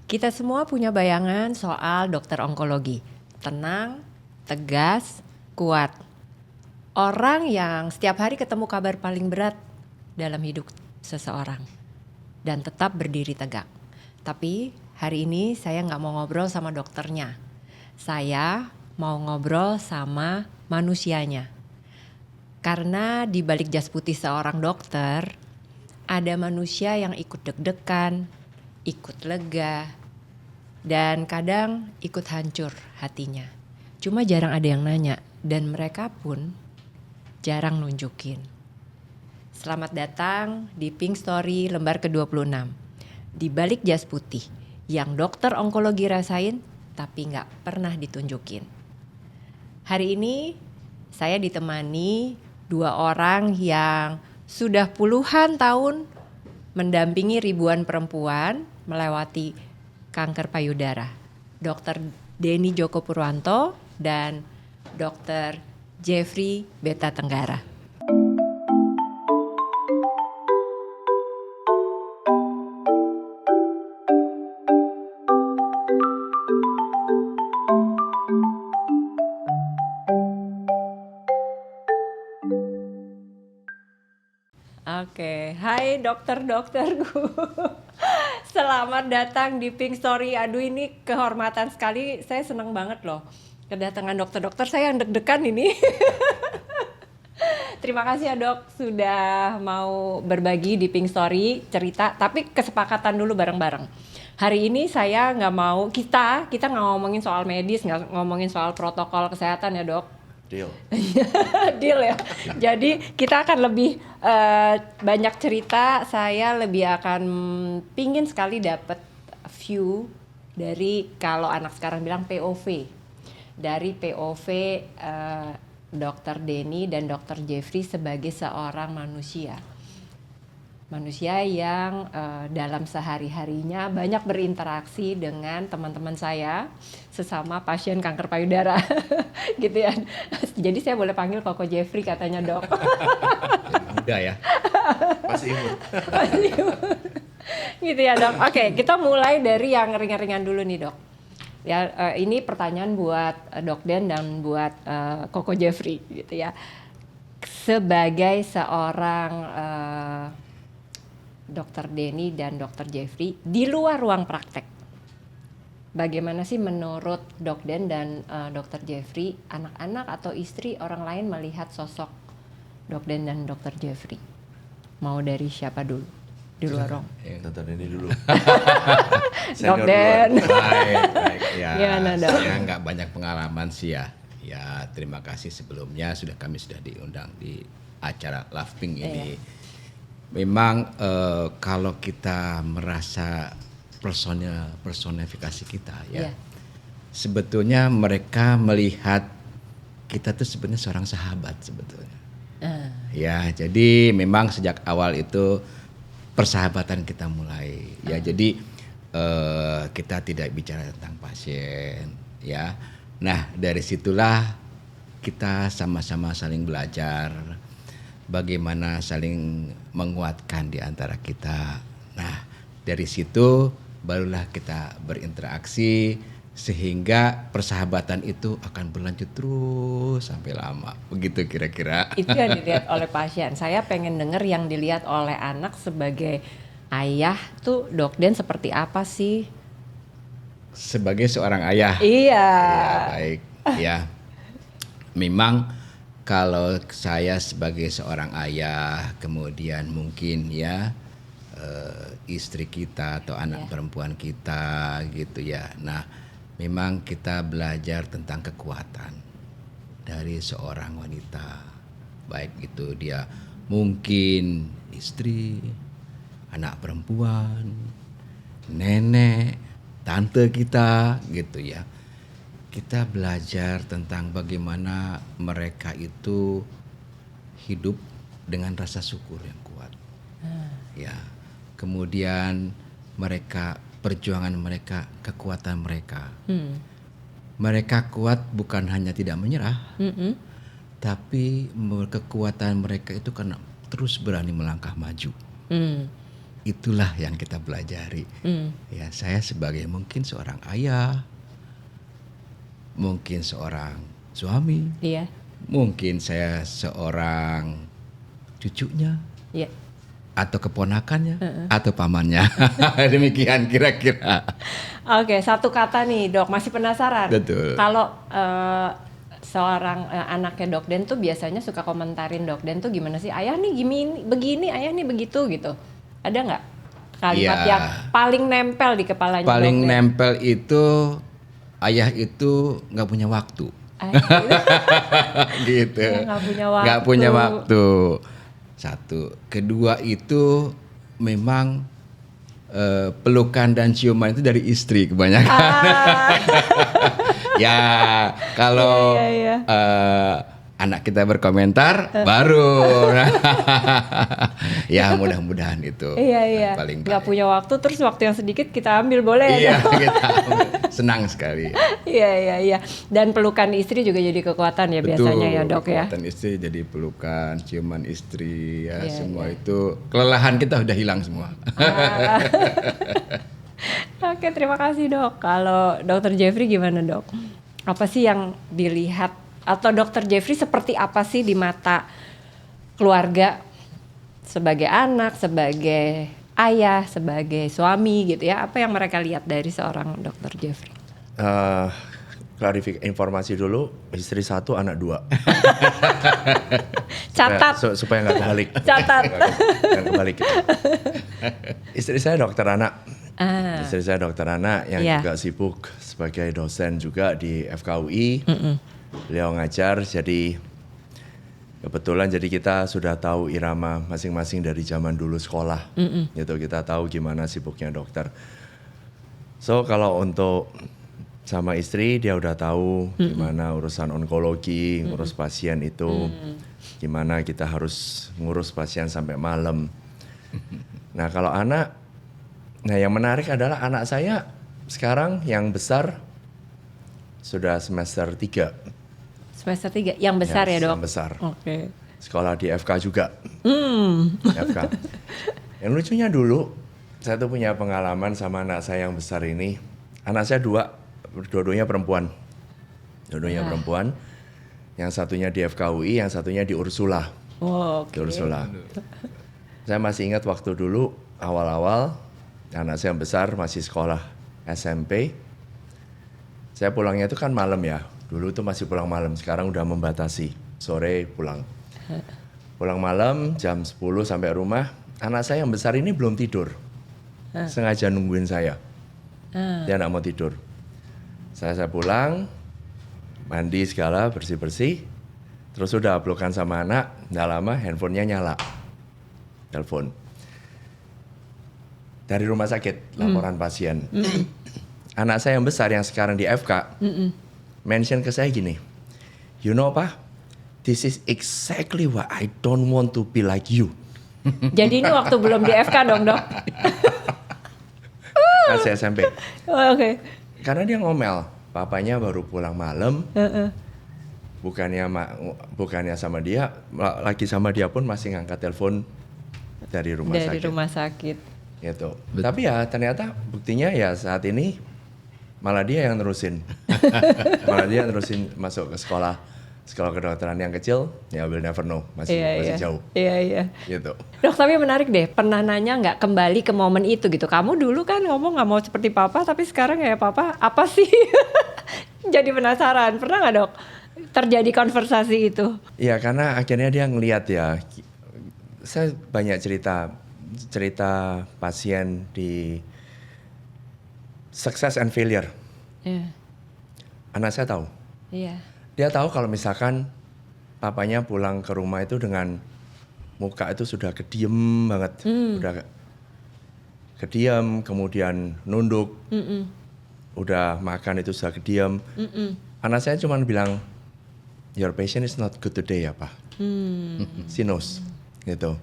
Kita semua punya bayangan soal dokter onkologi. Tenang, tegas, kuat. Orang yang setiap hari ketemu kabar paling berat dalam hidup seseorang. Dan tetap berdiri tegak. Tapi hari ini saya nggak mau ngobrol sama dokternya. Saya mau ngobrol sama manusianya. Karena di balik jas putih seorang dokter, ada manusia yang ikut deg-degan, ikut lega, dan kadang ikut hancur hatinya. Cuma jarang ada yang nanya, dan mereka pun jarang nunjukin. Selamat datang di Pink Story lembar ke-26. Di balik jas putih, yang dokter onkologi rasain, tapi gak pernah ditunjukin. Hari ini, saya ditemani dua orang yang sudah puluhan tahun mendampingi ribuan perempuan melewati kanker payudara. Dr. Denny Joko Purwanto dan Dr. Jeffrey Beta Tenggara. Oke, hai dokter-dokterku. Selamat datang di Pink Story. Aduh, ini kehormatan sekali. Saya senang banget loh kedatangan dokter-dokter. Saya yang deg-degan ini. Terima kasih ya dok sudah mau berbagi di Pink Story cerita. Tapi kesepakatan dulu bareng-bareng. Hari ini saya nggak mau kita nggak ngomongin soal medis, nggak ngomongin soal protokol kesehatan ya dok. Deal. Deal ya. Jadi kita akan lebih banyak cerita. Saya lebih akan pingin sekali dapat view dari kalau anak sekarang bilang POV. Dari POV Dr. Denny dan Dr. Jeffrey sebagai seorang manusia. Manusia yang dalam sehari-harinya banyak berinteraksi dengan teman-teman saya sesama pasien kanker payudara gitu ya. Jadi saya boleh panggil Koko Jeffrey katanya dok. Muda ya. Masih imut. Gitu ya dok. Oke, kita mulai dari yang ringan-ringan dulu nih dok. Ya, ini pertanyaan buat Dok Den dan buat Koko Jeffrey gitu ya. Sebagai seorang Dr. Denny dan Dr. Jeffrey di luar ruang praktek. Bagaimana sih menurut Dok Den dan Dr. Jeffrey, anak-anak atau istri orang lain melihat sosok Dok Den dan Dr. Jeffrey? Mau dari siapa dulu? Di luar ruang. Dr. Denny dulu. Dok Den. Baik. Ya, Gimana, Dok? saya nggak banyak pengalaman sih ya. Ya, terima kasih sebelumnya kami sudah diundang di acara Love Pink ini. Iya. Memang kalau kita merasa personifikasi kita ya, Iya. sebetulnya mereka melihat kita tuh sebenarnya seorang sahabat sebetulnya. Ya, jadi memang sejak awal itu persahabatan kita mulai. Ya, jadi kita tidak bicara tentang pasien, ya. Nah, dari situlah kita sama-sama saling belajar. Bagaimana saling menguatkan di antara kita. Nah, dari situ barulah kita berinteraksi sehingga persahabatan itu akan berlanjut terus sampai lama. Begitu kira-kira. Itu yang dilihat oleh pasien. Saya pengen denger yang dilihat oleh anak sebagai ayah tuh Dok Den seperti apa sih? Sebagai seorang ayah. Iya. Ya, baik. Ya. Memang kalau saya sebagai seorang ayah, kemudian mungkin ya istri kita atau anak perempuan kita gitu ya. Nah, memang kita belajar tentang kekuatan dari seorang wanita. Baik itu dia mungkin istri, anak perempuan, nenek, tante kita gitu ya. Kita belajar tentang bagaimana mereka itu hidup dengan rasa syukur yang kuat. Ya. Kemudian perjuangan mereka, kekuatan mereka. Mereka kuat bukan hanya tidak menyerah, tapi kekuatan mereka itu karena terus berani melangkah maju. itulah yang kita pelajari. Ya, saya sebagai mungkin seorang ayah, mungkin seorang suami, Iya. mungkin saya seorang cucunya, Iya. atau keponakannya, atau pamannya. Demikian kira-kira. Oke, satu kata nih Dok, masih penasaran. Betul. Kalau seorang anaknya Dok Den tuh biasanya suka komentarin Dok Den tuh gimana sih? Ayah nih gini, begini, ayah nih begitu gitu. Ada nggak kalimat Iya. yang paling nempel di kepalanya Paling Dok Den? nempel itu ayah itu nggak punya waktu. Gitu. Ya, nggak punya waktu. Nggak punya waktu. Satu. Kedua itu memang pelukan dan ciuman itu dari istri kebanyakan. Ya kalau Iya. anak kita berkomentar baru. Ya mudah-mudahan itu Iya. paling Nggak baik. punya waktu, terus waktu yang sedikit kita ambil boleh ya Iya, Dok? kita senang sekali. Iya. Dan pelukan istri juga jadi kekuatan ya biasanya ya Dok ya. Kekuatan istri jadi pelukan, ciuman istri, ya Iya, semua itu kelelahan kita udah hilang semua. Oke, terima kasih Dok. Kalau Dokter Jeffrey gimana Dok? Apa sih yang dilihat atau Dokter Jeffrey seperti apa sih di mata keluarga sebagai anak, sebagai ayah, sebagai suami gitu ya? Apa yang mereka lihat dari seorang Dokter Jeffrey? Klarifikasi informasi dulu, istri 1, anak 2. Catat. Supaya nggak kebalik. Catat. Nggak kebalik. Istri saya dokter anak. Istri saya dokter anak yang Iya. juga sibuk sebagai dosen juga di FKUI. Beliau ngajar, jadi kebetulan jadi kita sudah tahu irama masing-masing dari zaman dulu sekolah. Gitu, kita tahu gimana sibuknya dokter. So kalau untuk sama istri dia udah tahu gimana urusan onkologi, ngurus pasien itu, gimana kita harus ngurus pasien sampai malam. Nah kalau anak, nah yang menarik adalah anak saya sekarang yang besar sudah semester 3. Semester 3 yang besar ya Dok? Yang besar. Oke. Sekolah di FK juga. FK. Yang lucunya dulu, saya tuh punya pengalaman sama anak saya yang besar ini. Anak saya dua-duanya perempuan. Dua-duanya perempuan. Yang satunya di FKUI, yang satunya di Ursula. Oke. Di Ursula. Saya masih ingat waktu dulu, awal-awal, anak saya yang besar masih sekolah SMP. Saya pulangnya itu kan malam ya. Dulu tuh masih pulang malam, sekarang udah membatasi. Sore pulang. Pulang malam jam 10 sampai rumah. Anak saya yang besar ini belum tidur. Sengaja nungguin saya. Dia nggak mau tidur. Saya pulang, mandi segala, bersih-bersih. Terus udah pelukan sama anak, nggak lama handphonenya nyala. Telepon. Dari rumah sakit, laporan pasien. Anak saya yang besar yang sekarang di FK, mention ke saya gini, you know apa? This is exactly why I don't want to be like you. Jadi ini waktu belum di FK dong Dok? Masih SMP. Oh, oke. Karena dia ngomel, papanya baru pulang malam, bukannya sama dia, lagi sama dia pun masih ngangkat telepon dari rumah Dari sakit. rumah sakit. Gitu. Tapi ya ternyata buktinya ya saat ini malah dia yang nerusin. Malah dia yang nerusin masuk ke sekolah kedokteran yang kecil, ya we'll never know, masih jauh. Iya. Gitu. Dok, tapi menarik deh, pernah nanya nggak kembali ke momen itu gitu? Kamu dulu kan ngomong nggak mau seperti papa, tapi sekarang kayak papa, apa sih? Jadi penasaran, pernah nggak Dok terjadi konversasi itu? Iya, karena akhirnya dia ngelihat ya, saya banyak cerita pasien di success and failure. Iya. Anak saya tahu. Iya. Dia tahu kalau misalkan papanya pulang ke rumah itu dengan muka itu sudah kediem banget. Udah kediem, kemudian nunduk. Udah makan itu sudah kediem. Anak saya cuma bilang, your patient is not good today ya Pak. She knows. Gitu.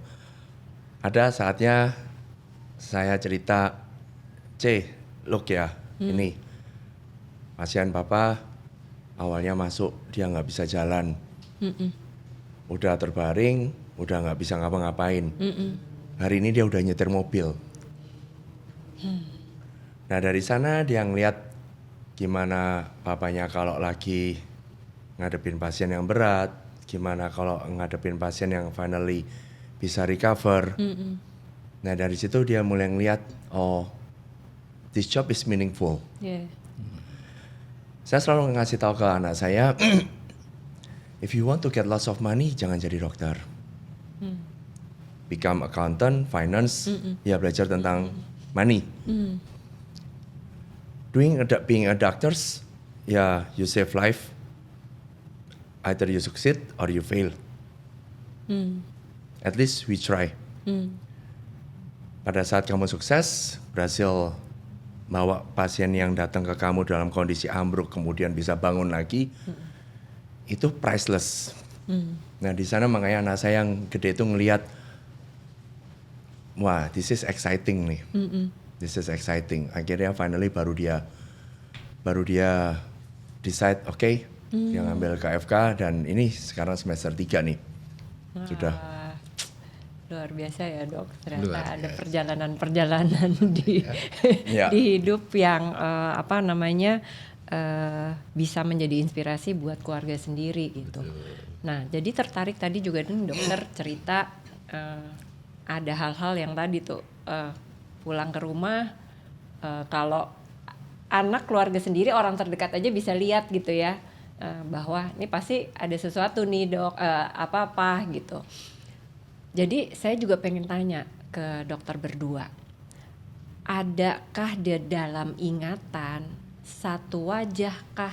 Ada saatnya saya cerita, look ya, ini pasien papa awalnya masuk dia nggak bisa jalan, udah terbaring, udah nggak bisa ngapa-ngapain. Hari ini dia udah nyetir mobil, Nah dari sana dia ngeliat gimana papanya kalau lagi ngadepin pasien yang berat, gimana kalau ngadepin pasien yang finally bisa recover. Nah dari situ dia mulai ngeliat, oh this job is meaningful. Yeah. Saya selalu ngasih tahu ke anak saya, if you want to get lots of money, jangan jadi dokter. Become accountant, finance, ya belajar tentang money. Being a doctor, ya you save life. Either you succeed or you fail. At least we try. Pada saat kamu sukses, berhasil bawa pasien yang datang ke kamu dalam kondisi ambruk kemudian bisa bangun lagi, itu priceless. Nah di sana makanya anak saya yang gede itu ngelihat, wah this is exciting nih, this is exciting. Akhirnya finally baru dia decide, oke, dia ngambil KFK dan ini sekarang semester 3 nih, sudah. Luar biasa ya dok, Luar ternyata ada biasa. perjalanan-perjalanan di Ya. di hidup yang bisa menjadi inspirasi buat keluarga sendiri gitu. Nah jadi tertarik tadi juga nih dokter cerita ada hal-hal yang tadi tuh pulang ke rumah kalau anak keluarga sendiri orang terdekat aja bisa lihat gitu ya bahwa ini pasti ada sesuatu nih dok apa-apa gitu. Jadi saya juga pengen tanya ke dokter berdua, adakah di dalam ingatan satu wajah kah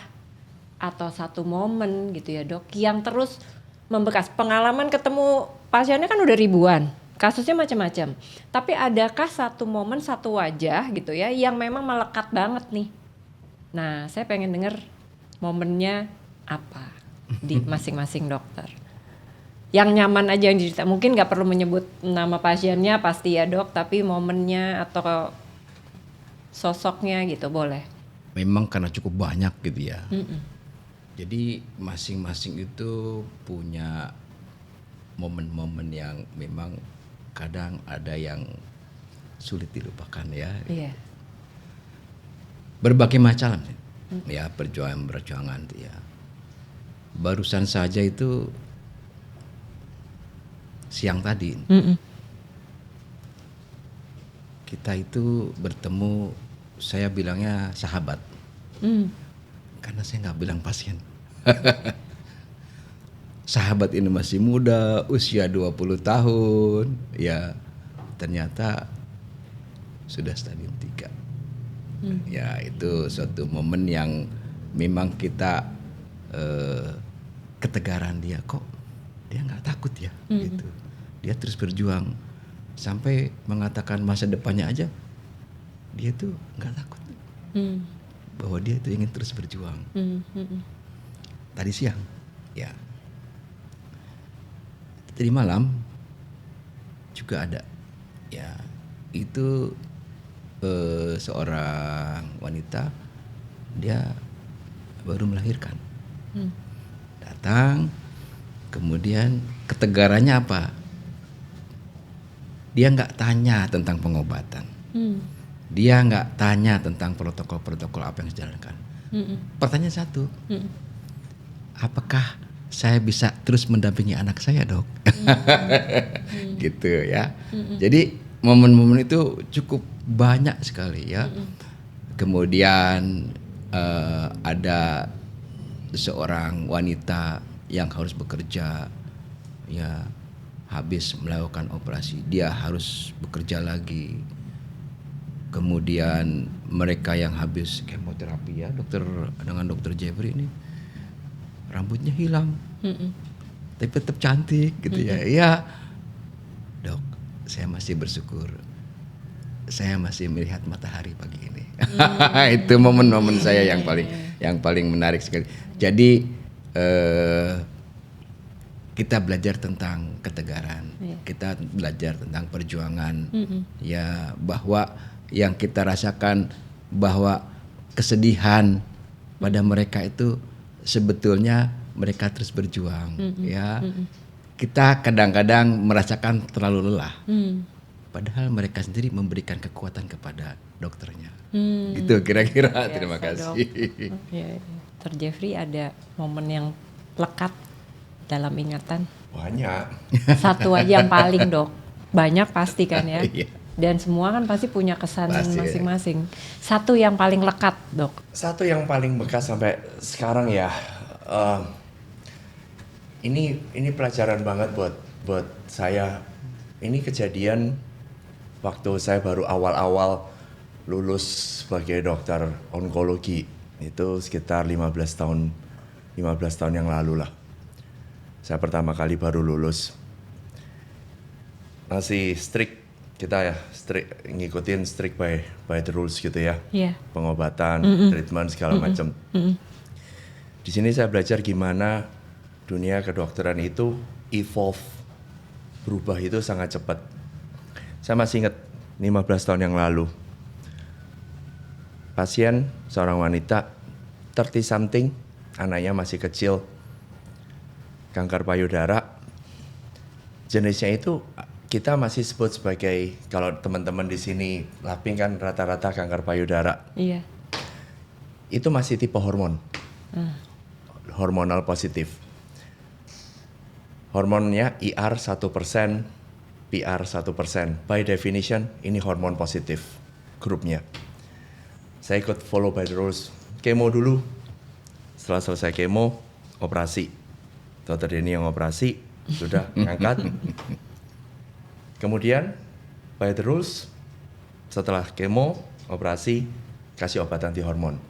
atau satu momen gitu ya dok yang terus membekas? Pengalaman ketemu pasiennya kan udah ribuan, kasusnya macam-macam. Tapi adakah satu momen, satu wajah gitu ya yang memang melekat banget nih? Nah saya pengen denger momennya apa di masing-masing dokter. Yang nyaman aja yang dicerita, mungkin nggak perlu menyebut nama pasiennya pasti ya dok, tapi momennya atau sosoknya gitu boleh. Memang karena cukup banyak gitu ya. Jadi masing-masing itu punya momen-momen yang memang kadang ada yang sulit dilupakan ya. Iya. Berbagai macam ya perjuangan tuh ya. Barusan saja itu siang tadi kita itu bertemu, saya bilangnya sahabat karena saya nggak bilang pasien. Sahabat ini masih muda, usia 20 tahun ya, ternyata sudah stadium 3. Ya itu suatu momen yang memang kita ketegaran dia, kok dia nggak takut ya gitu. Dia terus berjuang sampai mengatakan masa depannya aja dia tuh nggak takut, bahwa dia itu ingin terus berjuang. Tadi siang ya, tadi malam juga ada ya, itu seorang wanita, dia baru melahirkan, datang, kemudian ketegarannya apa? Dia nggak tanya tentang pengobatan, dia nggak tanya tentang protokol-protokol apa yang dijalankan. Pertanyaan satu, apakah saya bisa terus mendampingi anak saya dok? Gitu ya. Jadi momen-momen itu cukup banyak sekali ya. Kemudian ada seorang wanita yang harus bekerja ya, habis melakukan operasi dia harus bekerja lagi. Kemudian mereka yang habis kemoterapi ya, dengan dokter Jeffrey ini rambutnya hilang, tapi tetap cantik gitu ya. Iya dok, saya masih bersyukur saya masih melihat matahari pagi ini. Itu momen-momen saya yang paling menarik sekali. Jadi kita belajar tentang ketegaran, kita belajar tentang perjuangan, ya, bahwa yang kita rasakan bahwa kesedihan pada mereka itu sebetulnya mereka terus berjuang, ya. Kita kadang-kadang merasakan terlalu lelah, padahal mereka sendiri memberikan kekuatan kepada dokternya. Gitu kira-kira. Biasa, Terima Dok. kasih. Ya, Dr. Jeffrey ada momen yang lekat dalam ingatan? Banyak. Satu aja yang paling, Dok. Banyak pasti kan ya. Iya. Dan semua kan pasti punya kesan Pasti, ya. masing-masing. Satu yang paling lekat, Dok. Satu yang paling bekas sampai sekarang ya, ini pelajaran banget buat saya. Ini kejadian waktu saya baru awal-awal lulus sebagai dokter onkologi. Itu sekitar 15 tahun yang lalu lah. Saya pertama kali baru lulus. Masih strict kita ya, ngikutin strict by the rules gitu ya. Iya. Pengobatan, treatment segala macam. Di sini saya belajar gimana dunia kedokteran itu evolve, berubah itu sangat cepat. Saya masih ingat 15 tahun yang lalu. Pasien seorang wanita 30 something, anaknya masih kecil, kanker payudara. Jenisnya itu kita masih sebut sebagai, kalau teman-teman di sini laping kan rata-rata kanker payudara. Iya. Itu masih tipe hormon. Hormonal positif. Hormonnya IR 1%, PR 1%. By definition, ini hormon positif grupnya. Saya ikut follow by the rules. Kemo dulu. Setelah selesai kemo, operasi. Dokter Denny yang operasi, sudah ngangkat. Kemudian, by the rules, setelah kemo, operasi, kasih obat anti hormon.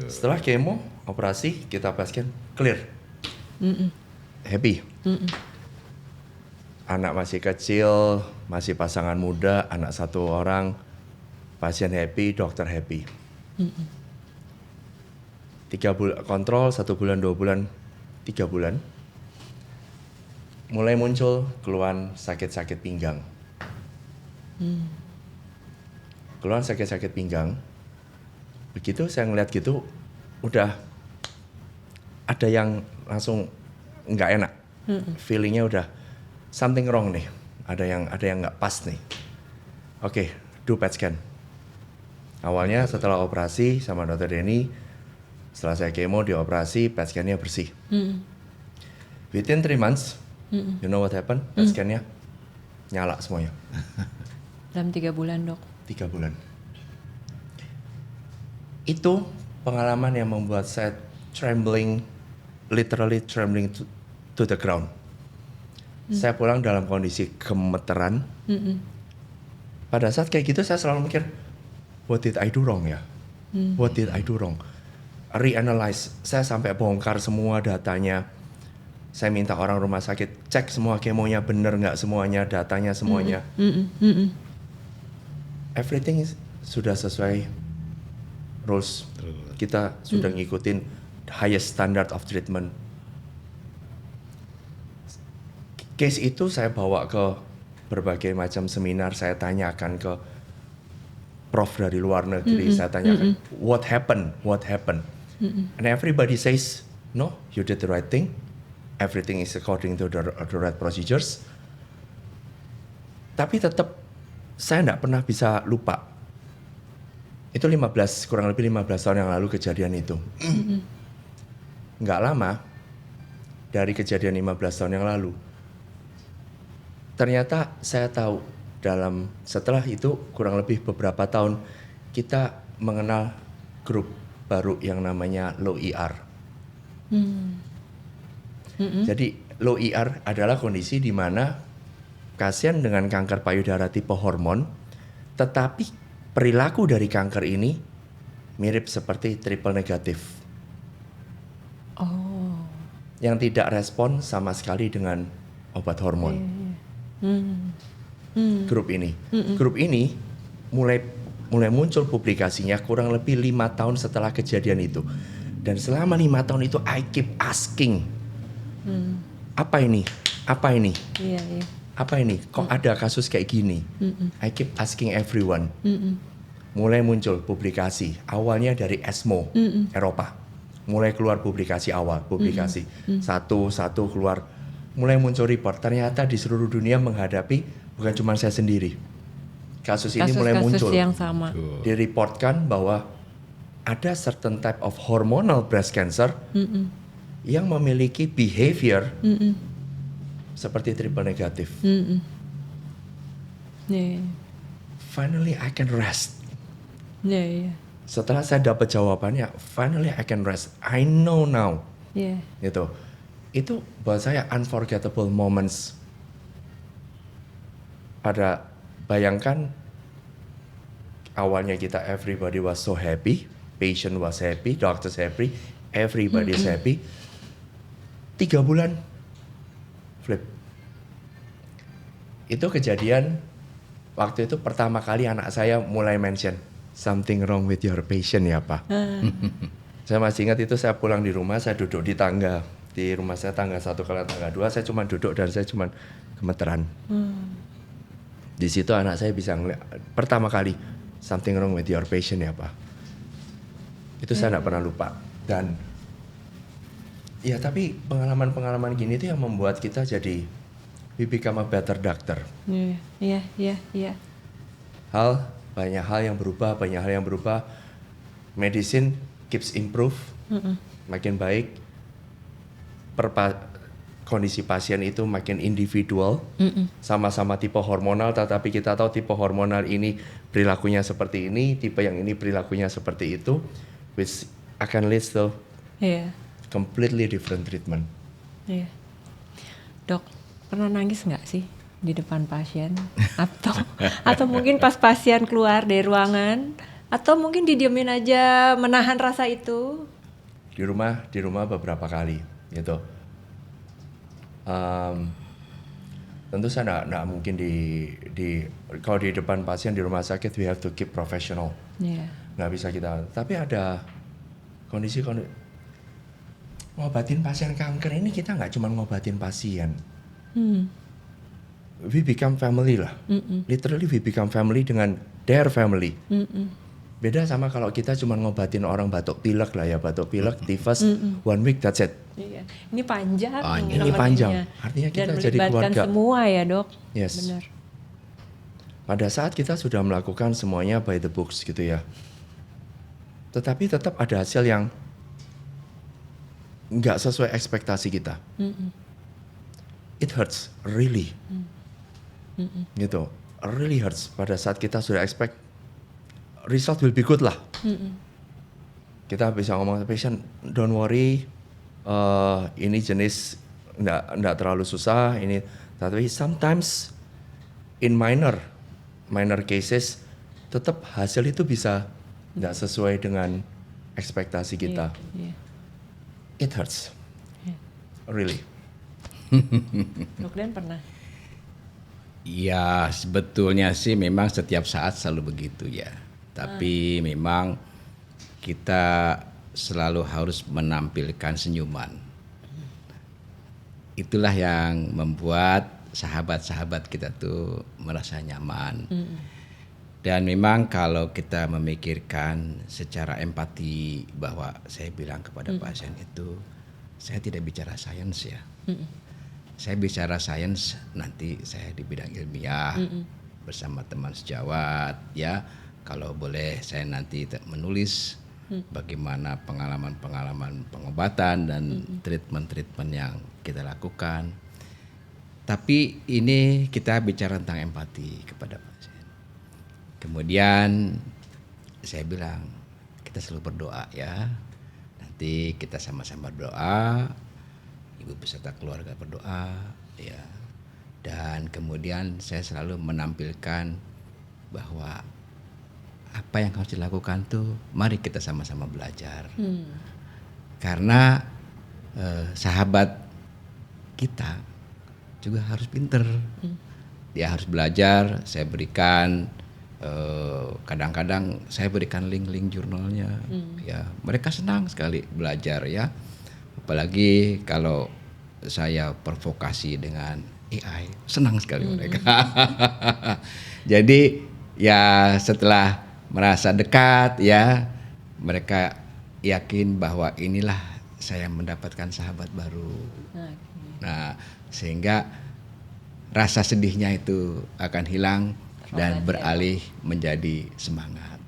Setelah kemo, operasi, kita pasien clear. Happy. Anak masih kecil, masih pasangan muda, anak satu orang, pasien happy, dokter happy. 3 bulan kontrol, 1 bulan, 2 bulan, 3 bulan. Mulai muncul keluhan sakit-sakit pinggang. Keluhan sakit-sakit pinggang. Begitu saya ngeliat gitu, udah ada yang langsung nggak enak. Feelingnya udah something wrong nih. Ada yang nggak pas nih. Oke, do PET scan. Awalnya setelah operasi sama Dr. Denny, setelah saya kemo dioperasi, PET scan-nya bersih. Within 3 months, you know what happened? PET scan-nya nyala semuanya. Dalam 3 bulan, Dok. 3 bulan. Itu pengalaman yang membuat saya trembling, literally trembling to the ground. Saya pulang dalam kondisi gemeteran. Pada saat kayak gitu saya selalu mikir, what did I do wrong ya? What did I do wrong? Reanalyze. Saya sampai bongkar semua datanya. Saya minta orang rumah sakit cek semua kemonya bener nggak semuanya, datanya semuanya. Everything sudah sesuai rules. Kita sudah ngikutin highest standard of treatment. Case itu saya bawa ke berbagai macam seminar, saya tanyakan ke prof dari luar negeri, saya tanyakan what happened. And everybody says, no, you did the right thing. Everything is according to the right procedures. Tapi tetap saya tidak pernah bisa lupa. Itu kurang lebih 15 tahun yang lalu kejadian itu. Nggak lama dari kejadian 15 tahun yang lalu. Ternyata saya tahu setelah itu kurang lebih beberapa tahun kita mengenal grup baru yang namanya low ER. Jadi low ER adalah kondisi di mana pasien dengan kanker payudara tipe hormon, tetapi perilaku dari kanker ini mirip seperti triple negatif. Oh. Yang tidak respon sama sekali dengan obat hormon. Grup ini mulai muncul publikasinya kurang lebih 5 tahun setelah kejadian itu. Dan selama 5 tahun itu I keep asking, apa ini? Iya. Apa ini? Kok ada kasus kayak gini? I keep asking everyone. Mulai muncul publikasi. Awalnya dari ESMO, Eropa. Mulai keluar publikasi awal. Satu keluar. Mulai muncul report. Ternyata di seluruh dunia menghadapi, bukan cuma saya sendiri. kasus ini mulai muncul. Kasus yang sama. Direportkan bahwa ada certain type of hormonal breast cancer yang memiliki behavior seperti triple negatif. Yeah. Finally I can rest. Yeah. Setelah saya dapat jawabannya, finally I can rest. I know now. Yeah. Gitu. Itu buat saya unforgettable moments. Pada bayangkan awalnya kita everybody was so happy, patient was happy, doctors happy, everybody is happy. 3 bulan flip. Itu kejadian waktu itu pertama kali anak saya mulai mention something wrong with your patient ya Pak. Saya masih ingat itu saya pulang di rumah, saya duduk di tangga. Di rumah saya tangga 1 ke tangga 2, saya cuma duduk dan saya cuma gemeteran. Di situ anak saya bisa ngeliat pertama kali something wrong with your patient ya Pak. Itu saya tidak pernah lupa. Dan ya tapi pengalaman-pengalaman gini itu yang membuat kita jadi we become a better doctor. Iya. Banyak hal yang berubah. Medicine keeps improve, makin baik. Kondisi pasien itu makin individual, sama-sama tipe hormonal, tetapi kita tahu tipe hormonal ini perilakunya seperti ini, tipe yang ini perilakunya seperti itu, which akan lead to completely different treatment. Iya. Dok, pernah nangis nggak sih di depan pasien? Atau mungkin pas pasien keluar dari ruangan? Atau mungkin didiemin aja menahan rasa itu? Di rumah beberapa kali gitu. Tentu saya nggak mungkin kalau di depan pasien di rumah sakit we have to keep professional. Nggak bisa kita. Tapi ada kondisi ngobatin pasien kanker ini kita nggak cuma ngobatin pasien. We become family lah. Literally we become family dengan their family. Beda sama kalau kita cuma ngobatin orang batuk pilek lah ya, batuk pilek, tifus, 1 week that's it. Iya. Ini panjang. Ini panjang. Artinya kita jadi keluarga. Dan semua ya Dok. Yes. Benar. Pada saat kita sudah melakukan semuanya by the books gitu ya. Tetapi tetap ada hasil yang nggak sesuai ekspektasi kita. It hurts, really. Gitu, really hurts. Pada saat kita sudah expect result will be good lah. Kita bisa ngomong ke patient, don't worry, ini jenis nggak terlalu susah. Ini, tapi sometimes in minor cases, tetap hasil itu bisa nggak sesuai dengan ekspektasi kita. It hurts, really. Dok Dan pernah? Ya sebetulnya sih memang setiap saat selalu begitu ya. Tapi memang kita selalu harus menampilkan senyuman. Itulah yang membuat sahabat-sahabat kita tuh merasa nyaman. Dan memang kalau kita memikirkan secara empati bahwa saya bilang kepada pasien itu, saya tidak bicara sains ya. Saya bicara sains nanti saya di bidang ilmiah bersama teman sejawat ya. Kalau boleh saya nanti menulis bagaimana pengalaman-pengalaman pengobatan dan treatment-treatment yang kita lakukan. Tapi ini kita bicara tentang empati kepada pasien. Kemudian saya bilang kita selalu berdoa ya. Nanti kita sama-sama berdoa, ibu beserta keluarga berdoa ya. Dan kemudian saya selalu menampilkan bahwa apa yang harus dilakukan tuh mari kita sama-sama belajar. Karena sahabat kita juga harus pinter. Dia harus belajar, saya berikan kadang-kadang saya berikan link-link jurnalnya ya. Mereka senang sekali belajar ya. Apalagi kalau saya provokasi dengan AI, senang sekali mereka. Jadi ya setelah merasa dekat ya, mereka yakin bahwa inilah saya mendapatkan sahabat baru. Nah, sehingga rasa sedihnya itu akan hilang dan beralih menjadi semangat.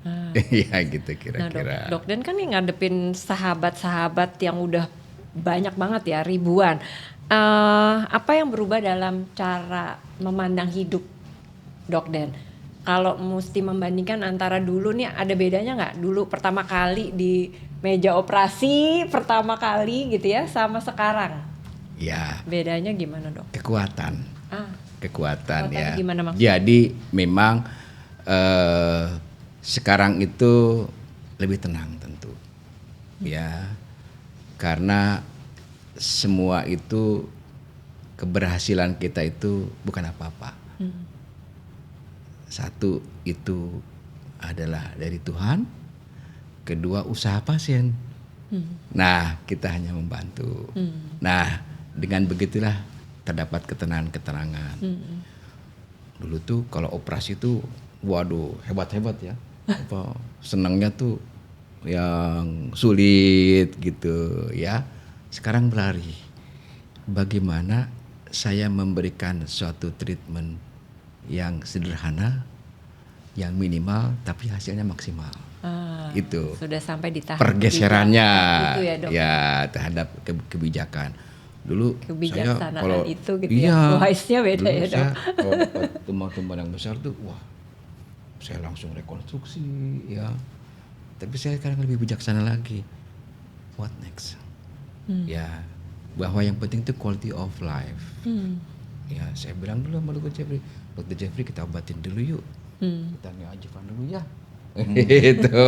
Ya gitu Nah kira-kira. Dok Den kan nih ngadepin sahabat-sahabat yang udah banyak banget ya, ribuan. Apa yang berubah dalam cara memandang hidup Dok Den? Kalau mesti membandingkan antara dulu nih, ada bedanya nggak? Dulu pertama kali di meja operasi pertama kali gitu ya, sama sekarang. Ya, Bedanya gimana Dok? kekuatan Kekuatan ya. gimana maksudnya? Jadi memang sekarang itu lebih tenang tentu, ya, karena semua itu keberhasilan kita itu bukan apa-apa. Satu itu adalah dari Tuhan, kedua usaha pasien. Nah, kita hanya membantu. Nah, dengan begitulah terdapat ketenangan. Dulu tuh kalau operasi tuh, waduh hebat-hebat ya. Apa senangnya tuh yang sulit gitu ya. Sekarang berlari. Bagaimana saya memberikan suatu treatment yang sederhana, yang minimal, tapi hasilnya maksimal. Itu Sudah sampai di tahap pergeserannya itu ya Dok. ya terhadap kebijakan. Dulu saya Kebijaksanaan kalau itu gitu iya, ya. Wise-nya beda dulu ya Dok. saya kalau dapat tumbang-tumbang yang besar tuh, wah, saya langsung rekonstruksi ya. Tapi saya sekarang lebih bijaksana lagi. What next? Ya, bahwa yang penting itu quality of life. Ya, saya bilang dulu sama Dr. Jeffrey kita obatin dulu yuk. Kita ngeajukan dulu ya. Itu.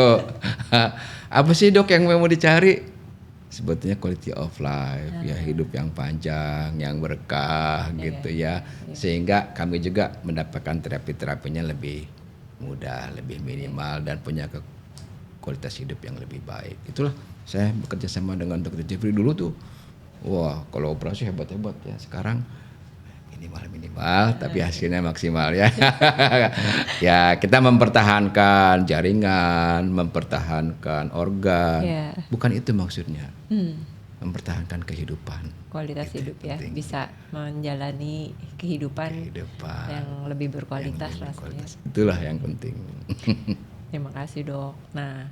Apa sih Dok yang mau dicari? Sebetulnya quality of life, ya hidup yang panjang, yang berkah gitu ya. Sehingga kami juga mendapatkan terapi-terapinya lebih mudah, lebih minimal dan punya kualitas hidup yang lebih baik. Itulah saya bekerja sama dengan Dr. Jeffrey dulu tuh. Wah, kalau operasi hebat-hebat ya. Sekarang minimal tapi hasilnya maksimal ya. Ya, kita mempertahankan jaringan, mempertahankan organ. Bukan itu maksudnya. Mempertahankan kehidupan. Kualitas hidup ya, penting. Bisa menjalani kehidupan yang lebih berkualitas rasanya. Itulah yang penting. Terima kasih Dok. Nah,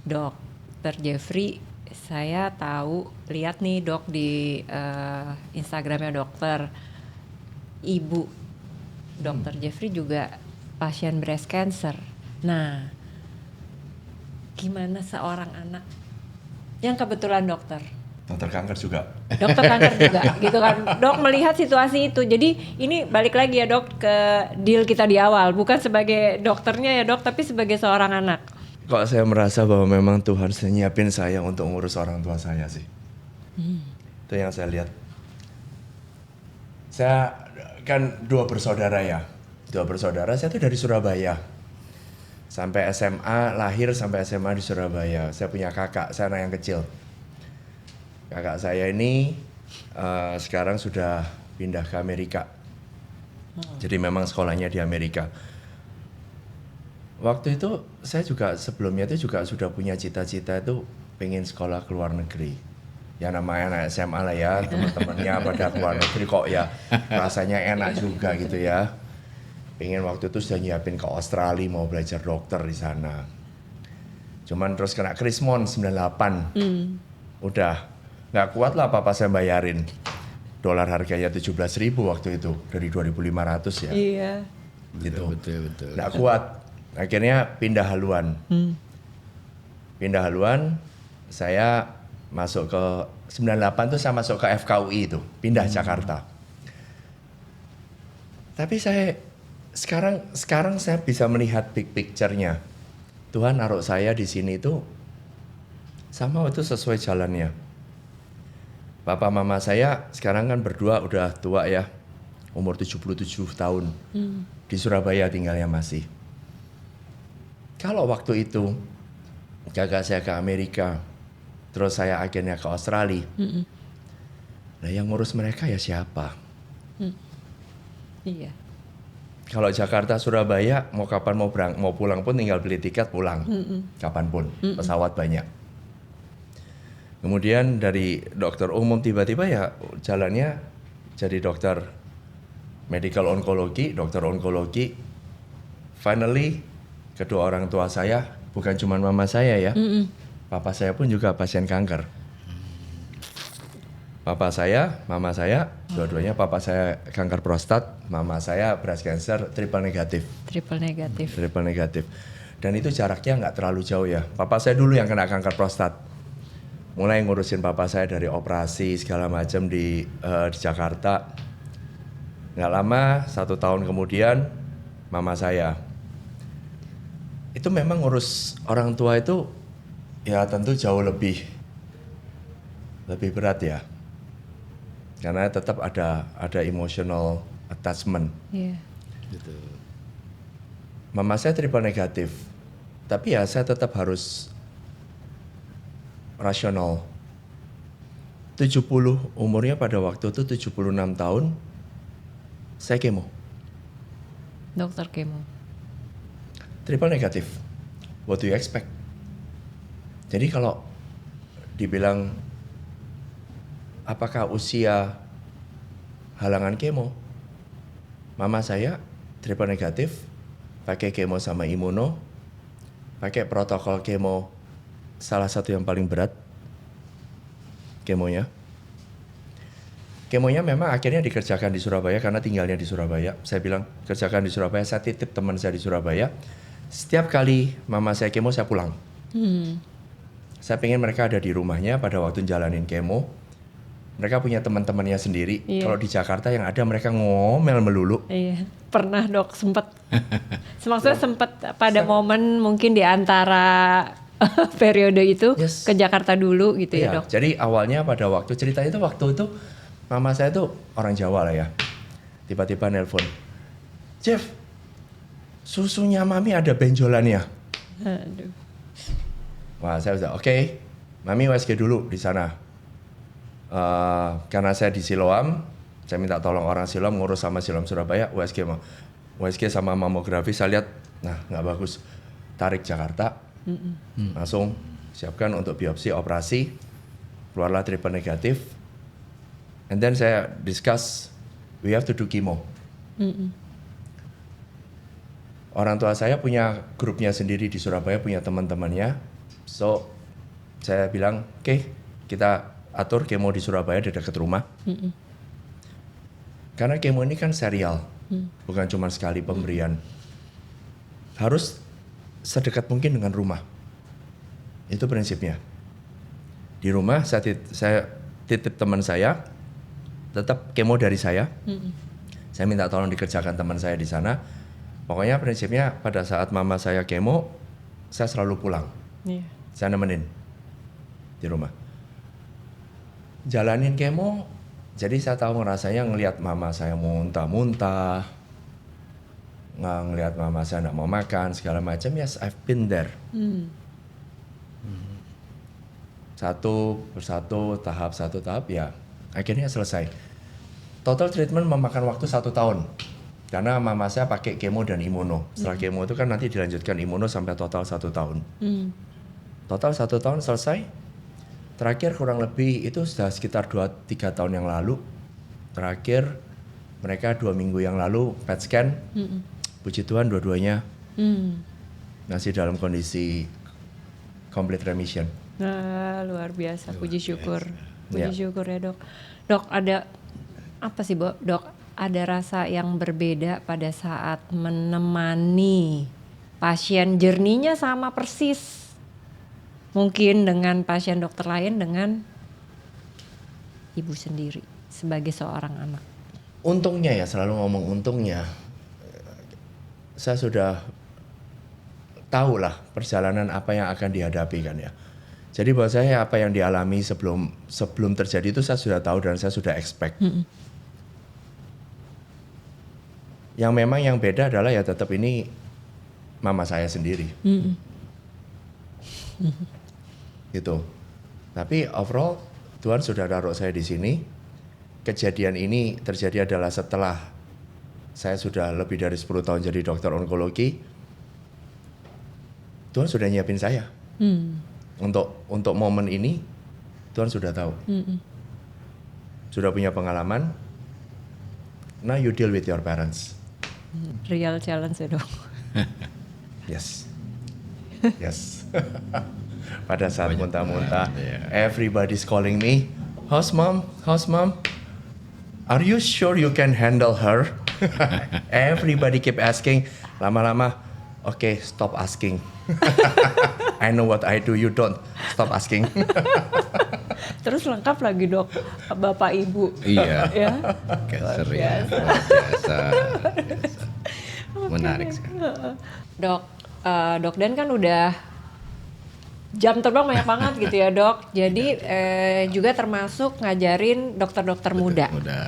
Dr. Jeffrey, saya lihat nih Dok di Instagramnya dokter. Ibu Dr. Jeffrey juga pasien breast cancer. Nah, gimana seorang anak yang kebetulan dokter kanker juga. Dokter kanker juga gitu kan. Dok melihat situasi itu. Jadi ini balik lagi ya Dok ke deal kita di awal. Bukan sebagai dokternya ya Dok, tapi sebagai seorang anak. Kok saya merasa bahwa memang Tuhan nyiapin saya untuk ngurus orang tua saya sih. Itu yang saya lihat. Saya kan dua bersaudara, saya tuh dari Surabaya. Sampai SMA, lahir sampai SMA di Surabaya. Saya punya kakak, saya anak yang kecil. Kakak saya ini sekarang sudah pindah ke Amerika. Jadi memang sekolahnya di Amerika. Waktu itu saya juga sebelumnya itu juga sudah punya cita-cita itu pengen sekolah ke luar negeri. Ya namanya anak SMA lah ya, teman-temannya pada keluar negeri kok ya rasanya enak juga gitu ya. Pengen waktu itu sudah nyiapin ke Australia mau belajar dokter di sana. Cuman terus kena Krismon 98. Udah nggak kuat lah papa saya bayarin. Dolar harganya 17.000 waktu itu dari 2.500 ya. Iya. Gitu. Betul. Nggak kuat. Akhirnya pindah haluan. Pindah haluan, saya masuk ke 98 tuh saya masuk ke FKUI itu, pindah Jakarta. Tapi saya sekarang saya bisa melihat big picture-nya. Tuhan naruh saya di sini tuh sama itu sesuai jalannya. Papa mama saya sekarang kan berdua udah tua ya, umur 77 tahun. Di Surabaya tinggalnya masih. Kalau waktu itu kakak saya ke Amerika, terus saya akhirnya ke Australia. Nah yang ngurus mereka ya siapa? Iya. Kalau Jakarta Surabaya mau kapan mau pulang pun tinggal beli tiket pulang. Kapanpun, pesawat banyak. Kemudian dari dokter umum tiba-tiba ya jalannya jadi dokter medical onkologi, dokter onkologi. finally kedua orang tua saya, bukan cuma mama saya ya, papa saya pun juga pasien kanker. Papa saya, mama saya, dua-duanya papa saya kanker prostat, mama saya breast cancer triple negatif. Triple negatif. Triple negatif. Dan itu jaraknya nggak terlalu jauh ya. Papa saya dulu yang kena kanker prostat. Mulai ngurusin papa saya dari operasi segala macam di Jakarta. Nggak lama, 1 tahun kemudian mama saya. Itu memang ngurus orang tua itu ya tentu jauh lebih berat ya. Karena tetap ada emotional attachment. Iya. Gitu. Mama saya triple negatif. Tapi ya saya tetap harus rasional. 70 umurnya pada waktu itu 76 tahun. Saya kemo. Dokter kemo. Triple negatif. What do you expect? Jadi kalau dibilang apakah usia halangan kemo? Mama saya triple negatif, pakai kemo sama imuno, pakai protokol kemo salah satu yang paling berat, kemonya. Kemonya memang akhirnya dikerjakan di Surabaya karena tinggalnya di Surabaya. Saya bilang kerjakan di Surabaya, saya titip teman saya di Surabaya. Setiap kali mama saya kemo saya pulang. Saya pengen mereka ada di rumahnya pada waktu jalanin kemo. Mereka punya teman-temannya sendiri. Iya. Kalau di Jakarta yang ada mereka ngomel melulu. Iya, pernah dok sempat. Maksudnya sempat pada momen mungkin di antara periode itu Yes. ke Jakarta dulu gitu ya Iya, dok. jadi awalnya pada waktu ceritanya itu waktu itu mama saya tuh orang Jawa lah ya. Tiba-tiba nelpon, Jeff, susunya mami ada benjolannya. Aduh. Wah saya udah oke, mami USG dulu di sana. Karena saya di Siloam, saya minta tolong orang Siloam ngurus sama Siloam Surabaya, USG sama mamografi saya lihat, nah nggak bagus, tarik Jakarta, langsung siapkan untuk biopsi operasi, keluarlah triple negatif, and then saya discuss, we have to do chemo. Orang tua saya punya grupnya sendiri di Surabaya, punya teman-temannya, so saya bilang, oke, kita atur kemo di Surabaya di dekat rumah. Karena kemo ini kan serial, bukan cuma sekali pemberian. Harus sedekat mungkin dengan rumah. Itu prinsipnya. Di rumah saya titip teman saya, tetap kemo dari saya. Saya minta tolong dikerjakan teman saya di sana. Pokoknya prinsipnya pada saat mama saya kemo, saya selalu pulang. Iya. Saya nemenin di rumah. Jalanin kemo, jadi saya tahu rasanya ngelihat mama saya muntah-muntah, ngelihat mama saya nggak mau makan segala macam. Yes, I've been there. Satu persatu, satu tahap ya, akhirnya selesai. Total treatment memakan waktu 1 tahun, karena mama saya pakai kemo dan imuno. Setelah kemo itu kan nanti dilanjutkan imuno sampai total 1 tahun. Total 1 tahun selesai. Terakhir kurang lebih itu sudah sekitar 2-3 tahun yang lalu. Terakhir mereka 2 minggu yang lalu PET scan. Puji Tuhan dua-duanya masih dalam kondisi complete remission. Nah, luar biasa, puji syukur. Puji Ya. syukur ya dok. Dok, ada apa sih dok? Ada rasa yang berbeda pada saat menemani pasien, journey-nya sama persis. Mungkin dengan pasien dokter lain, dengan ibu sendiri sebagai seorang anak. Untungnya ya, selalu ngomong untungnya. Saya sudah tahu lah perjalanan apa yang akan dihadapi kan ya. Jadi buat saya apa yang dialami sebelum terjadi itu saya sudah tahu dan saya sudah expect. Yang memang yang beda adalah ya tetap ini mama saya sendiri. Gitu. Tapi overall Tuhan sudah taruh saya di sini. Kejadian ini terjadi adalah setelah saya sudah lebih dari 10 tahun jadi dokter onkologi. Tuhan sudah nyiapin saya. Untuk momen ini Tuhan sudah tahu. Sudah punya pengalaman. Now you deal with your parents. Real challenge ya dok. Yes. Yes. Pada saat muntah-muntah, everybody's calling me, how's mom? How's mom? Are you sure you can handle her? Everybody keep asking. Lama-lama, okay, stop asking. I know what I do, you don't. Stop asking. Terus lengkap lagi dok, bapak ibu. Iya. Ya. Cancer Luar ya. biasa. Luar biasa. Menarik sekali. Dok, Dok Dan kan udah jam terbang banyak banget gitu ya dok. Jadi juga termasuk ngajarin dokter-dokter muda. Ya.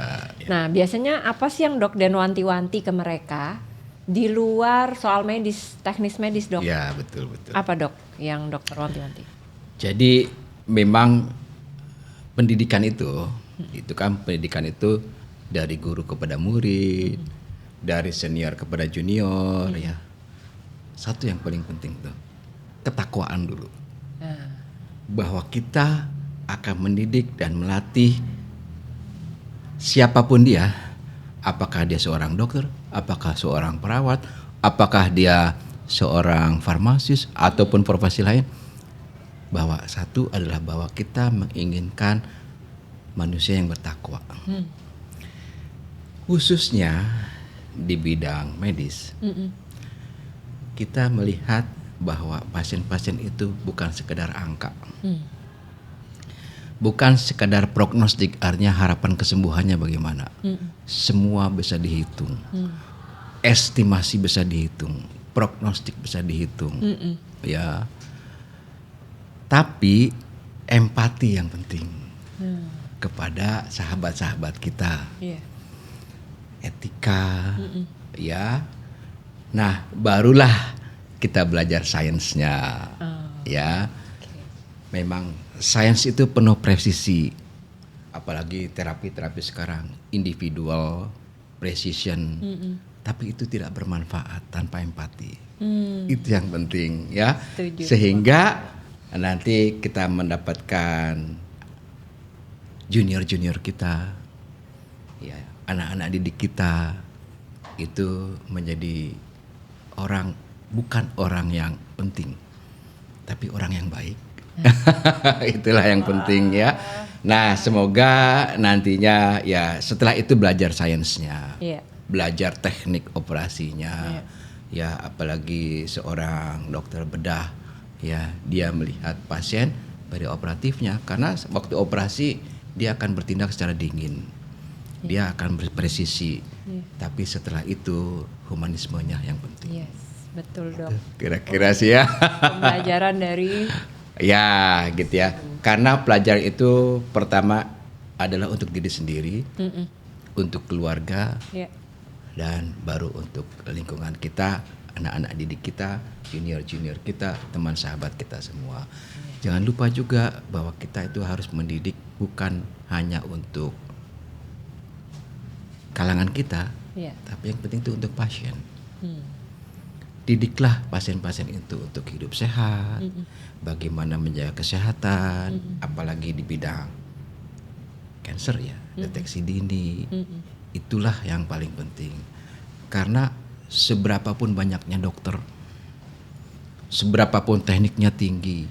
Nah biasanya apa sih yang Dok Dan wanti-wanti ke mereka di luar soal medis, teknis medis dok? Ya betul. Apa dok yang dokter wanti-wanti? Jadi memang pendidikan itu kan pendidikan itu dari guru kepada murid, dari senior kepada junior ya. Satu yang paling penting tuh ketakwaan dulu. Bahwa kita akan mendidik dan melatih siapapun dia, apakah dia seorang dokter, apakah seorang perawat, apakah dia seorang farmasis ataupun profesi lain, bahwa satu adalah bahwa kita menginginkan manusia yang bertakwa. Khususnya di bidang medis. Kita melihat bahwa pasien-pasien itu bukan sekedar angka. Bukan sekadar prognostik, artinya harapan kesembuhannya bagaimana. Semua bisa dihitung. Estimasi bisa dihitung, prognostik bisa dihitung. Ya. Tapi empati yang penting kepada sahabat-sahabat kita. Etika, ya. Nah, barulah kita belajar sainsnya, ya. Memang sains itu penuh presisi, apalagi terapi-terapi sekarang individual, precision, tapi itu tidak bermanfaat tanpa empati. Itu yang penting, ya. Setuju. Sehingga nanti kita mendapatkan junior-junior kita, ya, anak-anak didik kita itu menjadi bukan orang yang penting, tapi orang yang baik. Itulah yang penting ya. Nah, semoga nantinya ya setelah itu belajar sainsnya, belajar teknik operasinya, ya apalagi seorang dokter bedah, ya dia melihat pasien pada operatifnya, karena waktu operasi dia akan bertindak secara dingin, dia akan berpresisi, tapi setelah itu humanismenya yang penting. Yes, betul dok. Kira-kira sih ya. Pembelajaran dari ya gitu ya, karena pelajaran itu pertama adalah untuk diri sendiri, untuk keluarga, dan baru untuk lingkungan kita, anak-anak didik kita, junior-junior kita, teman sahabat kita semua. Jangan lupa juga bahwa kita itu harus mendidik bukan hanya untuk kalangan kita, tapi yang penting itu untuk pasien. Didiklah pasien-pasien itu untuk hidup sehat, bagaimana menjaga kesehatan, apalagi di bidang kanker ya, deteksi dini. Itulah yang paling penting. Karena seberapapun banyaknya dokter, seberapapun tekniknya tinggi,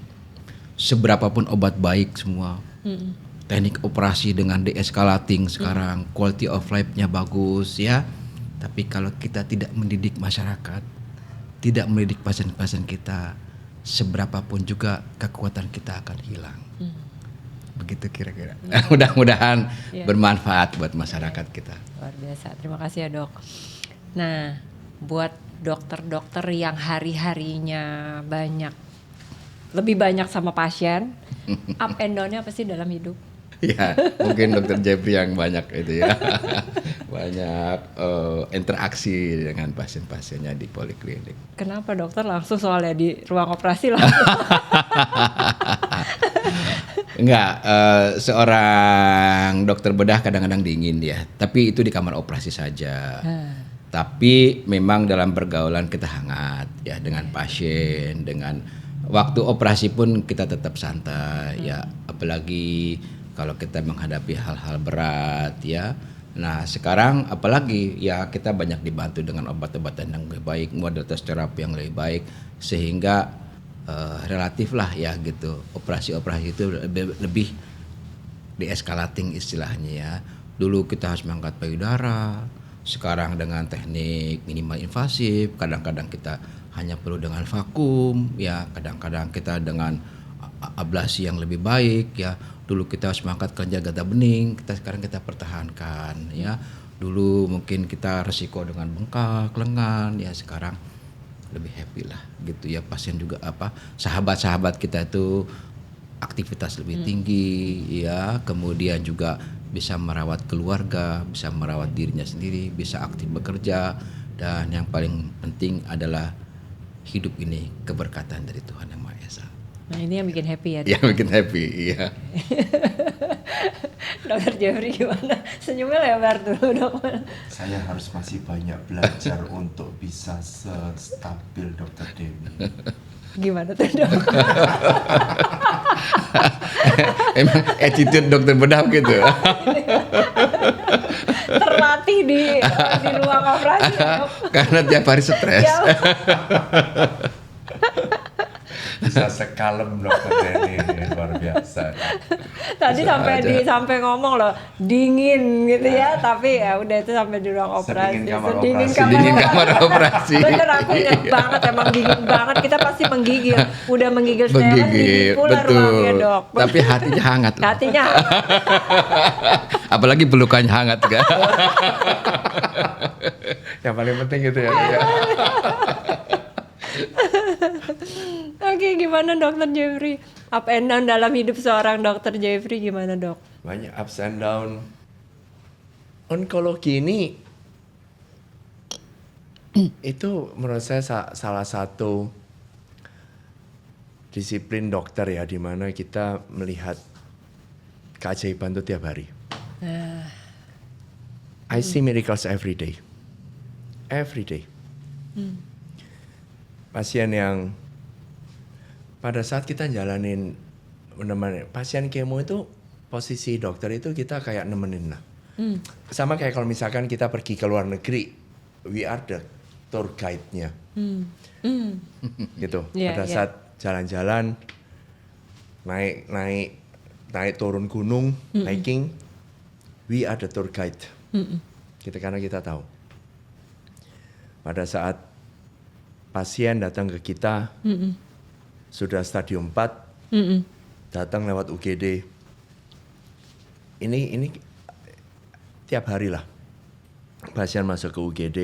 seberapapun obat baik semua, teknik operasi dengan de-escalating sekarang, quality of life-nya bagus ya. Tapi kalau kita tidak mendidik masyarakat, tidak mendidik pasien-pasien kita, seberapapun juga kekuatan kita akan hilang. Begitu kira-kira. Mudah-mudahan bermanfaat buat masyarakat kita. Luar biasa, terima kasih ya dok. Nah, buat dokter-dokter yang hari-harinya lebih banyak sama pasien, up and down-nya apa sih dalam hidup? Ya, mungkin dokter Jeffrey yang banyak itu ya. Banyak interaksi dengan pasien-pasiennya di poliklinik. Kenapa dokter langsung soalnya di ruang operasi lah? Enggak, seorang dokter bedah kadang-kadang dingin ya, tapi itu di kamar operasi saja. Tapi memang dalam pergaulan kita hangat ya dengan pasien, dengan waktu operasi pun kita tetap santai ya, apalagi kalau kita menghadapi hal-hal berat ya, Nah sekarang apalagi ya kita banyak dibantu dengan obat-obatan yang lebih baik, modalitas terapi yang lebih baik, sehingga relatif lah ya gitu, operasi-operasi itu lebih deeskalating istilahnya ya. Dulu kita harus mengangkat payudara, sekarang dengan teknik minimal invasif, kadang-kadang kita hanya perlu dengan vakum ya, kadang-kadang kita dengan ablasi yang lebih baik ya. Dulu kita harus mengangkat kelenjar getah bening, sekarang kita pertahankan ya. Dulu mungkin kita resiko dengan bengkak lengan ya, sekarang lebih happy lah gitu ya. Pasien juga sahabat-sahabat kita itu aktivitas lebih tinggi ya, kemudian juga bisa merawat keluarga, bisa merawat dirinya sendiri, bisa aktif bekerja, dan yang paling penting adalah hidup ini keberkatan dari Tuhan Yang Maha Esa. Nah ini yang bikin happy ya. Yang bikin happy, iya. Dokter Jeffrey gimana? Senyumnya lebar dulu dok. Saya harus masih banyak belajar untuk bisa stabil Dokter Dewi. Gimana tuh dok? Emang attitude dokter bedah gitu. Terlatih di ruang operasi dok. Karena tiap hari stres. Ya, Bisa sekalem Dokter Dewi, luar biasa. tadi sampai ngomong loh dingin gitu ya, tapi ya udah itu sampai di ruang operasi. Sedingin kamar operasi. Bener, aku ingat banget emang dingin banget, kita pasti menggigil. Udah menggigil setelan dingin pula ruangnya dok. Tapi hatinya hangat loh. Hatinya Apalagi pelukannya hangat kan. Yang paling penting itu ya. Oke, gimana Dokter Jeffrey? Up and down dalam hidup seorang Dokter Jeffrey gimana dok? Banyak ups and down. Onkologi ini itu menurut saya salah satu disiplin dokter ya, di mana kita melihat keajaiban itu tiap hari. I see miracles every day. Every day. Pasien yang pada saat kita jalanin menemani pasien kemo itu, posisi dokter itu kita kayak nemenin lah. Sama kayak kalau misalkan kita pergi ke luar negeri, we are the tour guide-nya. Gitu. Pada saat jalan-jalan, naik turun gunung, hiking, we are the tour guide. Gitu, karena kita tahu. Pada saat pasien datang ke kita, sudah stadium 4, datang lewat UGD. Ini tiap hari lah. Pasien masuk ke UGD,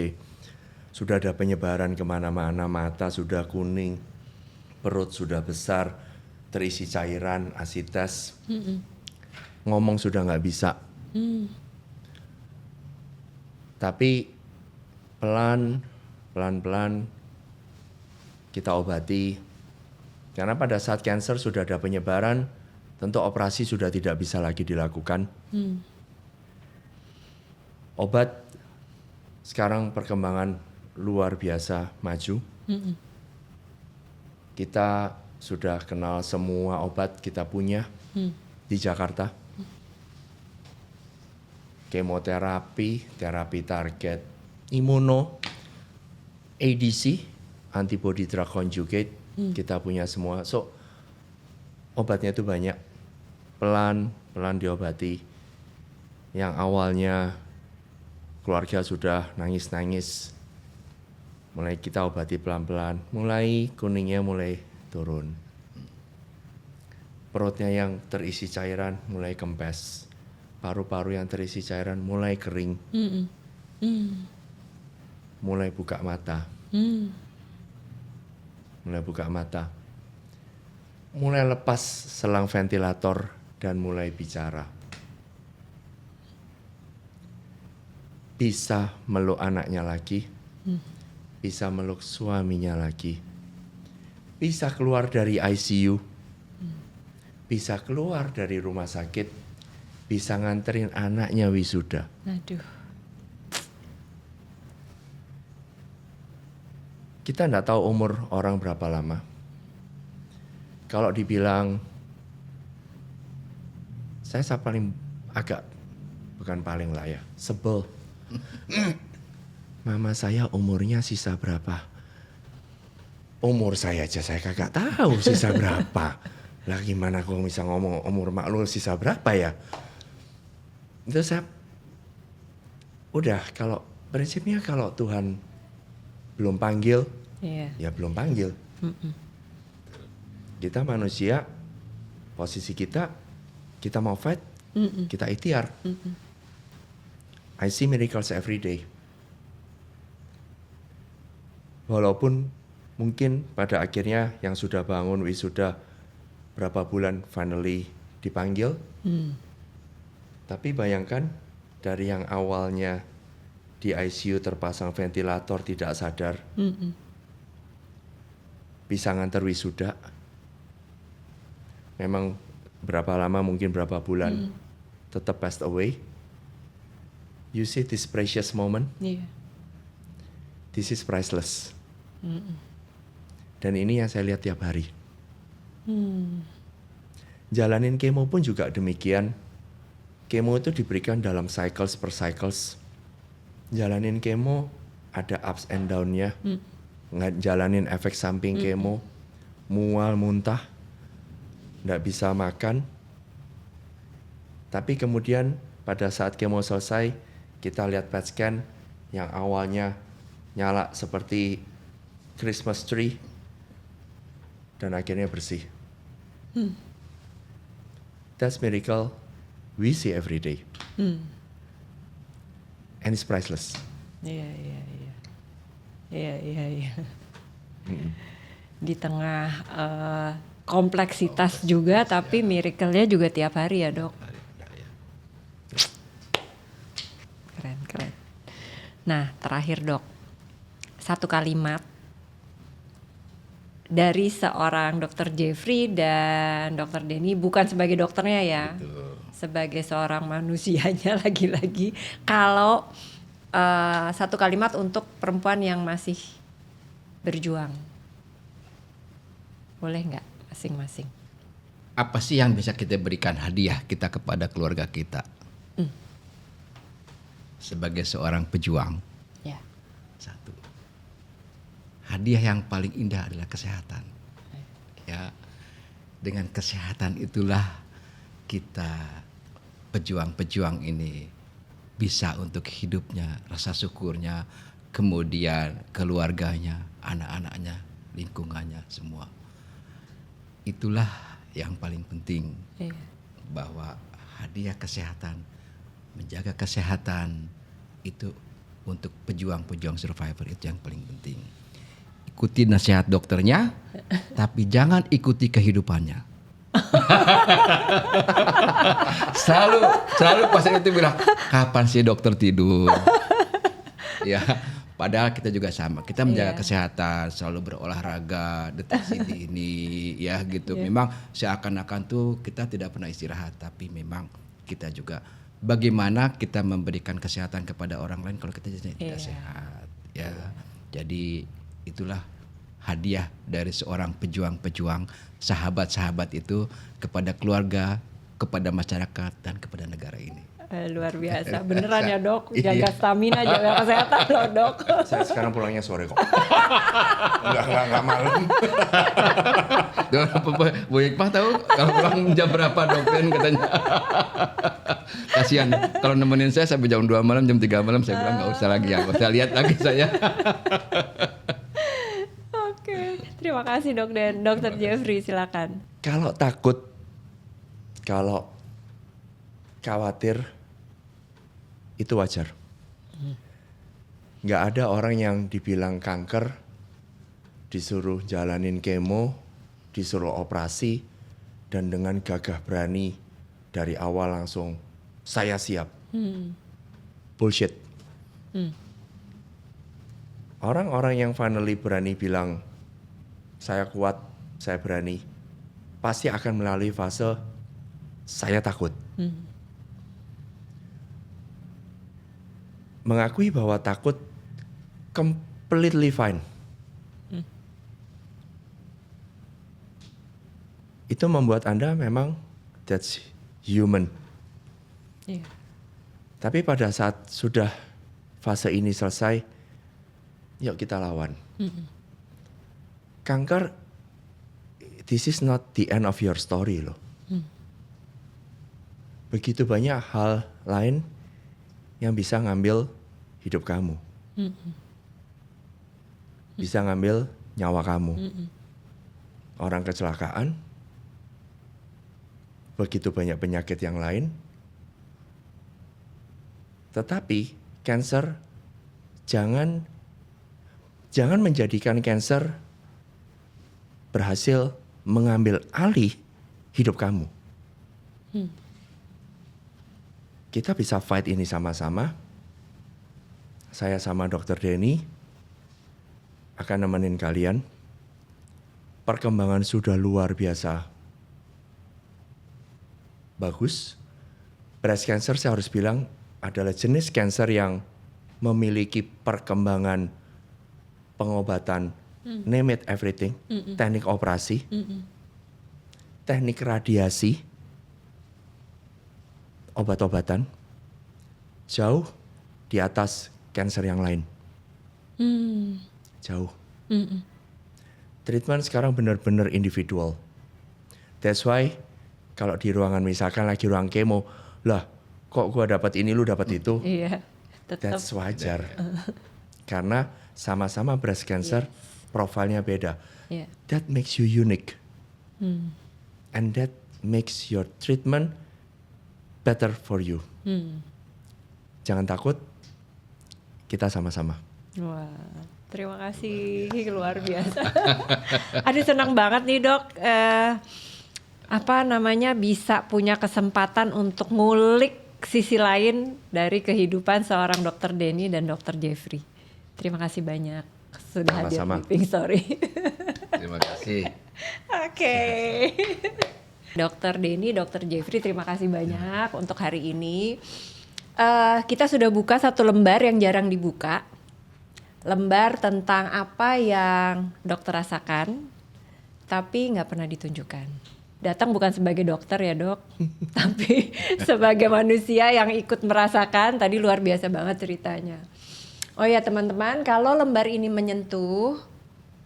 sudah ada penyebaran kemana-mana, mata sudah kuning, perut sudah besar, terisi cairan, asites, ngomong sudah nggak bisa. Tapi pelan-pelan kita obati. Karena pada saat kanker sudah ada penyebaran, tentu operasi sudah tidak bisa lagi dilakukan. Obat sekarang perkembangan luar biasa maju. Kita sudah kenal semua obat, kita punya di Jakarta. Kemoterapi, terapi target, imuno, ADC, antibody drug conjugate, kita punya semua. So, obatnya itu banyak. Pelan-pelan diobati. Yang awalnya keluarga sudah nangis-nangis, mulai kita obati pelan-pelan. Mulai kuningnya mulai turun. Perutnya yang terisi cairan mulai kempes. Paru-paru yang terisi cairan mulai kering. Mulai buka mata. Mulai buka mata, mulai lepas selang ventilator dan mulai bicara. Bisa meluk anaknya lagi, bisa meluk suaminya lagi, bisa keluar dari ICU, bisa keluar dari rumah sakit, bisa nganterin anaknya wisuda. Aduh. Kita nggak tahu umur orang berapa lama. Kalau dibilang, saya paling agak bukan paling lah ya, sebel. Mama saya umurnya sisa berapa? Umur saya aja saya kagak tahu sisa berapa. Lah gimana aku bisa ngomong umur mak lu sisa berapa ya? Itu saya udah, kalau prinsipnya kalau Tuhan belum panggil, ya belum panggil. Kita manusia, posisi kita mau fight, kita ikhtiar. I see miracles every day. Walaupun mungkin pada akhirnya yang sudah bangun wisuda berapa bulan finally dipanggil. Tapi bayangkan dari yang awalnya di ICU terpasang ventilator tidak sadar, bisa nganter wisuda. Memang berapa lama, mungkin berapa bulan, tetap passed away. You see this precious moment? This is priceless. Dan ini yang saya lihat tiap hari. Jalanin kemo pun juga demikian. Kemo itu diberikan dalam cycles per cycles. Jalanin kemo ada ups and down-nya. Jalanin efek samping kemo, mual, muntah, nggak bisa makan. Tapi kemudian pada saat kemo selesai, kita lihat PET scan yang awalnya nyala seperti Christmas tree dan akhirnya bersih. That's miracle we see every day. And it's priceless. Iya. Di tengah kompleksitas juga, tapi miracle-nya juga tiap hari ya, Dok. Keren. Nah, terakhir, Dok. Satu kalimat dari seorang Dr. Jeffrey dan Dr. Denny, bukan sebagai dokternya ya, sebagai seorang manusianya lagi-lagi. Kalau satu kalimat untuk perempuan yang masih berjuang, boleh nggak masing-masing? Apa sih yang bisa kita berikan hadiah kita kepada keluarga kita? Sebagai seorang pejuang. Ya. Satu. Hadiah yang paling indah adalah kesehatan. Ya. Dengan kesehatan itulah kita pejuang-pejuang ini bisa untuk hidupnya, rasa syukurnya, kemudian keluarganya, anak-anaknya, lingkungannya semua. Itulah yang paling penting. Bahwa hadiah kesehatan, menjaga kesehatan itu untuk pejuang-pejuang survivor itu yang paling penting. Ikuti nasihat dokternya, tapi jangan ikuti kehidupannya. selalu pasien itu bilang, kapan sih dokter tidur? Ya, padahal kita juga sama. Kita menjaga kesehatan, selalu berolahraga, deteksi dini, ya gitu. Memang seakan-akan tuh kita tidak pernah istirahat, tapi memang kita juga bagaimana kita memberikan kesehatan kepada orang lain kalau kita tidak sehat. Ya, jadi itulah hadiah dari seorang pejuang-pejuang, sahabat-sahabat itu kepada keluarga, kepada masyarakat, dan kepada negara ini. Luar biasa, beneran ya, Dok. Jaga stamina, jaga kesehatan loh, Dok. Saya sekarang pulangnya sore kok. Enggak malam. Bu Hikmah tahu kalau pulang jam berapa, Dok, kan katanya. Kasihan, kalau nemenin saya sampai jam 2 malam, jam 3 malam, saya bilang nggak usah lagi ya, nggak usah lihat lagi saya. Oke, terima kasih, Dok. Dan Dr. Jeffrey, silakan. Kalau takut, kalau khawatir, itu wajar. Nggak ada orang yang dibilang kanker, disuruh jalanin kemo, disuruh operasi, dan dengan gagah berani dari awal langsung, saya siap. Bullshit. Orang-orang yang finally berani bilang, saya kuat, saya berani, pasti akan melalui fase, saya takut. Mengakui bahwa takut completely fine. Itu membuat Anda memang that's human. Tapi pada saat sudah fase ini selesai, yuk kita lawan. Kanker, this is not the end of your story loh. Begitu banyak hal lain yang bisa ngambil hidup kamu. Bisa ngambil nyawa kamu. Orang kecelakaan, begitu banyak penyakit yang lain. Tetapi cancer, jangan menjadikan cancer berhasil mengambil alih hidup kamu. Kita bisa fight ini sama-sama. Saya sama Dr. Denny akan nemenin kalian. Perkembangan sudah luar biasa bagus. Breast cancer saya harus bilang adalah jenis cancer yang memiliki perkembangan pengobatan, name it everything, teknik operasi, teknik radiasi, obat-obatan, jauh di atas cancer yang lain. Jauh. Treatment sekarang benar-benar individual. That's why kalau di ruangan misalkan lagi ruang kemo, lah kok gua dapat ini lu dapat itu. Iya, tetap. That's wajar. Karena sama-sama breast cancer, profilnya beda. Yeah. That makes you unique. And that makes your treatment better for you. Jangan takut, kita sama-sama. Wah, terima kasih, luar biasa. Aduh senang banget nih dok, bisa punya kesempatan untuk ngulik sisi lain dari kehidupan seorang Dr. Denny dan Dr. Jeffrey. Terima kasih banyak sudah hadir Sama-sama. di Pink Story. Terima kasih. Oke. Dr. Denny, Dr. Jeffrey, terima kasih banyak untuk hari ini. Kita sudah buka satu lembar yang jarang dibuka. Lembar tentang apa yang dokter rasakan, tapi nggak pernah ditunjukkan. Datang bukan sebagai dokter ya dok, tapi sebagai manusia yang ikut merasakan. Tadi luar biasa banget ceritanya. Oh ya teman-teman, kalau lembar ini menyentuh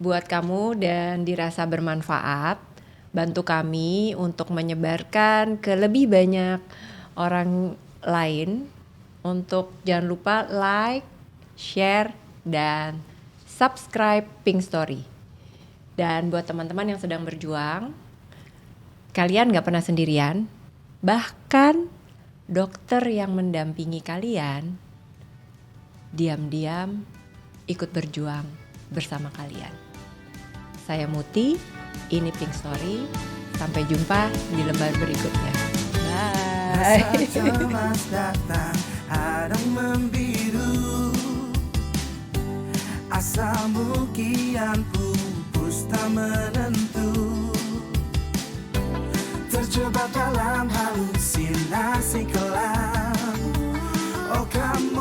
buat kamu dan dirasa bermanfaat, bantu kami untuk menyebarkan ke lebih banyak orang lain. Untuk jangan lupa like, share, dan subscribe Pink Story. Dan buat teman-teman yang sedang berjuang, kalian gak pernah sendirian. Bahkan dokter yang mendampingi kalian diam-diam ikut berjuang bersama kalian. Saya Muti, ini Pink Story. Sampai jumpa di lembar berikutnya. Bye. Masa cemas datang, hadang membiru. Asalmu kian pupus tak menentu. Terjebak dalam halusinasi kelam. Oh kamu